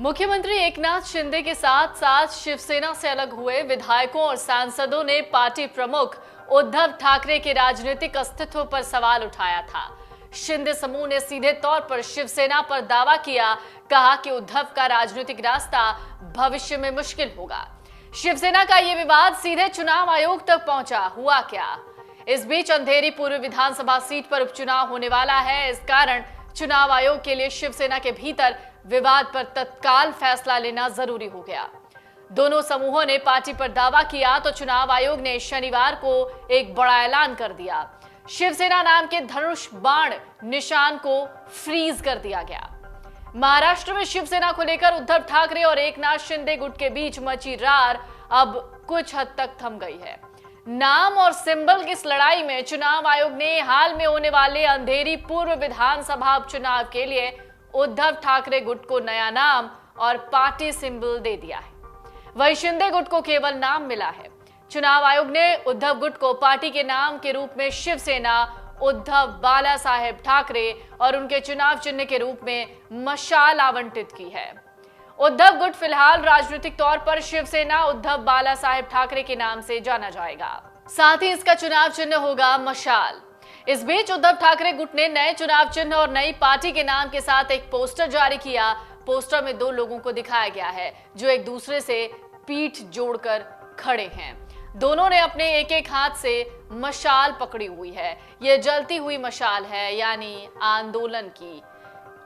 मुख्यमंत्री एकनाथ शिंदे के साथ साथ शिवसेना से अलग हुए विधायकों और सांसदों ने पार्टी प्रमुख उद्धव ठाकरे के राजनीतिक अस्तित्व पर सवाल उठाया था। शिंदे समूह ने सीधे तौर पर शिवसेना पर दावा किया, कहा कि उद्धव का राजनीतिक रास्ता भविष्य में मुश्किल होगा। शिवसेना का यह विवाद सीधे चुनाव आयोग तक पहुंचा। हुआ क्या? इस बीच अंधेरी पूर्व विधानसभा सीट पर उपचुनाव होने वाला है। इस कारण चुनाव आयोग के लिए शिवसेना के भीतर विवाद पर तत्काल फैसला लेना जरूरी हो गया। दोनों समूहों ने पार्टी पर दावा किया तो चुनाव आयोग ने शनिवार को एक बड़ा ऐलान कर दिया। शिवसेना नाम के धनुष बाण निशान को फ्रीज कर दिया गया। महाराष्ट्र में शिवसेना को लेकर उद्धव ठाकरे और एकनाथ शिंदे गुट के बीच मची रार अब कुछ हद तक थम गई है। नाम और सिंबल की इस लड़ाई में चुनाव आयोग ने हाल में होने वाले अंधेरी पूर्व विधानसभा उपचुनाव के लिए उद्धव ठाकरे गुट को नया नाम और पार्टी सिंबल दे दिया है। वहीं शिंदे गुट को केवल नाम मिला है। चुनाव आयोग ने उद्धव गुट को पार्टी के नाम के रूप में शिवसेना उद्धव बाला साहेब ठाकरे और उनके चुनाव चिन्ह के रूप में मशाल आवंटित की है। उद्धव गुट फिलहाल राजनीतिक तौर पर शिवसेना उद्धव बाला साहेब ठाकरे के नाम से जाना जाएगा। साथ ही इसका चुनाव चिन्ह होगा मशाल। इस बीच उद्धव ठाकरे गुट ने नए चुनाव चिन्ह और नई पार्टी के नाम के साथ एक पोस्टर जारी किया। पोस्टर में दो लोगों को दिखाया गया है जो एक दूसरे से पीठ जोड़कर खड़े हैं। दोनों ने अपने एक एक हाथ से मशाल पकड़ी हुई है। यह जलती हुई मशाल है, यानी आंदोलन की।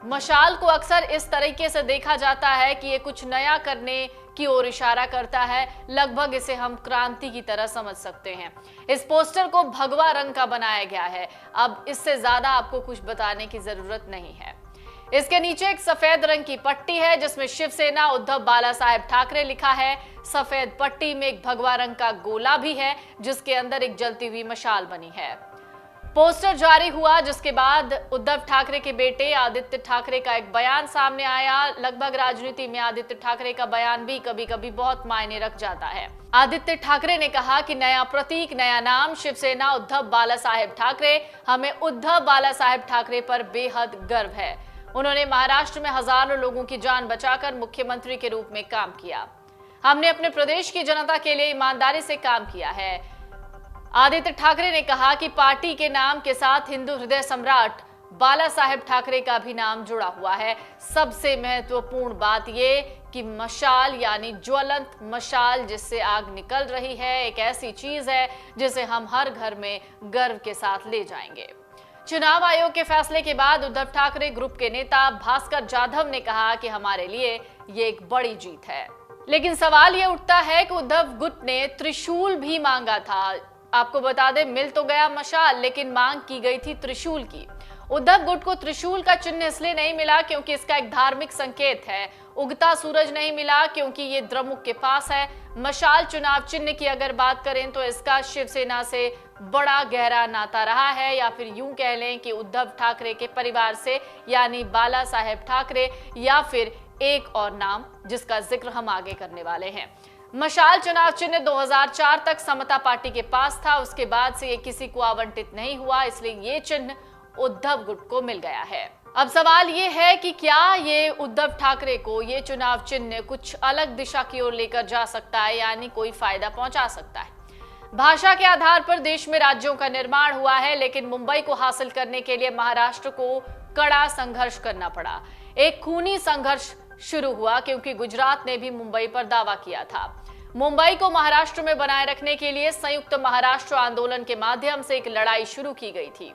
मशाल को अक्सर इस तरीके से देखा जाता है कि ये कुछ नया करने की ओर इशारा करता है। लगभग इसे हम क्रांति की तरह समझ सकते हैं। इस पोस्टर को भगवा रंग का बनाया गया है। अब इससे ज्यादा आपको कुछ बताने की जरूरत नहीं है। इसके नीचे एक सफेद रंग की पट्टी है जिसमें शिवसेना उद्धव बाला साहेब ठाकरे लिखा है। सफेद पट्टी में एक भगवा रंग का गोला भी है जिसके अंदर एक जलती हुई मशाल बनी है। पोस्टर जारी हुआ जिसके बाद उद्धव ठाकरे के बेटे आदित्य ठाकरे का एक बयान सामने आया। लगभग राजनीति में आदित्य ठाकरे का बयान भी कभी कभी बहुत मायने रख जाता है। आदित्य ठाकरे ने कहा कि नया प्रतीक, नया नाम, शिवसेना उद्धव बाला साहेब ठाकरे। हमें उद्धव बाला साहेब ठाकरे पर बेहद गर्व है। उन्होंने महाराष्ट्र में हजारों लोगों की जान बचाकर मुख्यमंत्री के रूप में काम किया। हमने अपने प्रदेश की जनता के लिए ईमानदारी से काम किया है। आदित्य ठाकरे ने कहा कि पार्टी के नाम के साथ हिंदू हृदय सम्राट बाला साहेब ठाकरे का भी नाम जुड़ा हुआ है। सबसे महत्वपूर्ण बात यह कि मशाल यानी ज्वलंत मशाल जिससे आग निकल रही है, एक ऐसी चीज है जिसे हम हर घर में गर्व के साथ ले जाएंगे। चुनाव आयोग के फैसले के बाद उद्धव ठाकरे ग्रुप के नेता भास्कर जाधव ने कहा कि हमारे लिए ये एक बड़ी जीत है। लेकिन सवाल ये उठता है कि उद्धव गुट ने त्रिशूल भी मांगा था। आपको बता दें, मिल तो गया मशाल लेकिन मांग की गई थी त्रिशूल की। उद्धव गुट को त्रिशूल का चिन्ह इसलिए नहीं मिला क्योंकि इसका एक धार्मिक संकेत है। उगता सूरज नहीं मिला क्योंकि ये द्रमुक के पास है। मशाल चुनाव चिन्ह की अगर बात करें तो इसका शिवसेना से बड़ा गहरा नाता रहा है, या फिर यूं कह लें कि उद्धव ठाकरे के परिवार से, यानी बाला साहेब ठाकरे, या फिर एक और नाम जिसका जिक्र हम आगे करने वाले हैं। मशाल चुनाव चिन्ह 2004 तक समता पार्टी के पास था। उसके बाद से ये किसी को आवंटित नहीं हुआ, इसलिए ये चिन्ह उद्धव गुट को मिल गया है। अब सवाल ये है कि क्या ये उद्धव ठाकरे को ये चुनाव चिन्ह कुछ अलग दिशा की ओर लेकर जा सकता है, यानी कोई फायदा पहुंचा सकता है। भाषा के आधार पर देश में राज्यों का निर्माण हुआ है, लेकिन मुंबई को हासिल करने के लिए महाराष्ट्र को कड़ा संघर्ष करना पड़ा। एक खूनी संघर्ष शुरू हुआ क्योंकि गुजरात ने भी मुंबई पर दावा किया था। मुंबई को महाराष्ट्र में बनाए रखने के लिए संयुक्त महाराष्ट्र आंदोलन के माध्यम से एक लड़ाई शुरू की गई थी।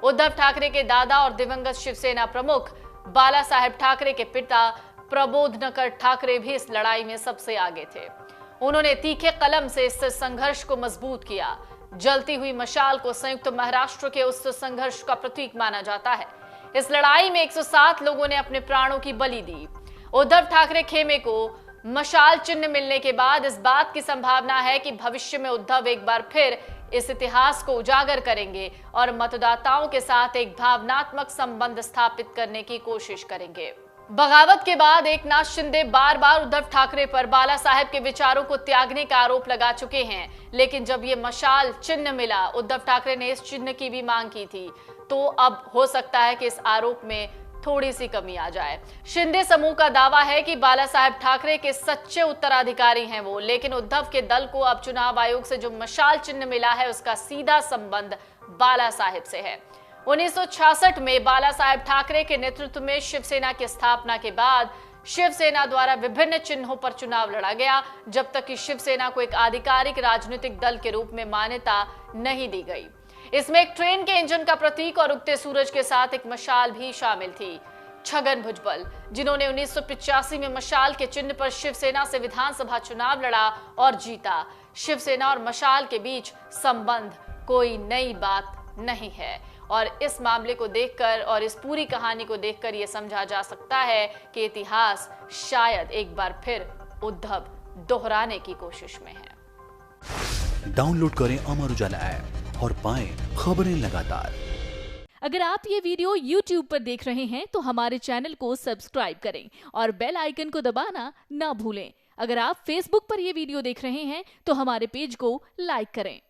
उद्धव ठाकरे के दादा और दिवंगत शिवसेना प्रमुख बाला साहेब ठाकरे के पिता प्रबोधनकर ठाकरे भी इस लड़ाई में सबसे आगे थे। उन्होंने तीखे कलम से इस संघर्ष को मजबूत किया। जलती हुई मशाल को संयुक्त महाराष्ट्र के उस संघर्ष का प्रतीक माना जाता है। इस लड़ाई में 107 लोगों ने अपने प्राणों की बलि दी। उद्धव ठाकरे खेमे को मशाल चिन्ह मिलने के बाद इस बात की संभावना है कि भविष्य में उद्धव एक बार फिर इस इतिहास को उजागर करेंगे और मतदाताओं के साथ एक भावनात्मक संबंध स्थापित करने की कोशिश करेंगे। बगावत के बाद एकनाथ शिंदे बार बार उद्धव ठाकरे पर बाला साहेब के विचारों को त्यागने का आरोप लगा चुके हैं, लेकिन जब ये मशाल चिन्ह मिला, उद्धव ठाकरे ने इस चिन्ह की भी मांग की थी, तो अब हो सकता है कि इस आरोप में थोड़ी सी कमी आ जाए। शिंदे समूह का दावा है कि बाला साहेब ठाकरे के सच्चे उत्तराधिकारी हैं वो, लेकिन उद्धव के दल को अब चुनाव आयोग से जो मशाल चिन्ह मिला है उसका सीधा संबंध बाला साहेब से है। 1966 में बाला साहेब ठाकरे के नेतृत्व में शिवसेना की स्थापना के बाद शिवसेना द्वारा विभिन्न चिन्हों पर चुनाव लड़ा गया, जब तक कि शिवसेना को एक आधिकारिक राजनीतिक दल के रूप में मान्यता नहीं दी गई। इसमें एक ट्रेन के इंजन का प्रतीक और उगते सूरज के साथ एक मशाल भी शामिल थी। छगन भुजबल, जिन्होंने 1985 में मशाल के चिन्ह पर शिवसेना से विधानसभा चुनाव लड़ा और जीता। शिवसेना और मशाल के बीच संबंध कोई नई बात नहीं है और इस मामले को देखकर और इस पूरी कहानी को देखकर यह समझा जा सकता है कि इतिहास शायद एक बार फिर उद्धव दोहराने की कोशिश में है। डाउनलोड करें अमर उजाला ऐप और पाएं खबरें लगातार। अगर आप ये वीडियो YouTube पर देख रहे हैं तो हमारे चैनल को सब्सक्राइब करें और बेल आइकन को दबाना ना भूलें। अगर आप Facebook पर ये वीडियो देख रहे हैं तो हमारे पेज को लाइक करें।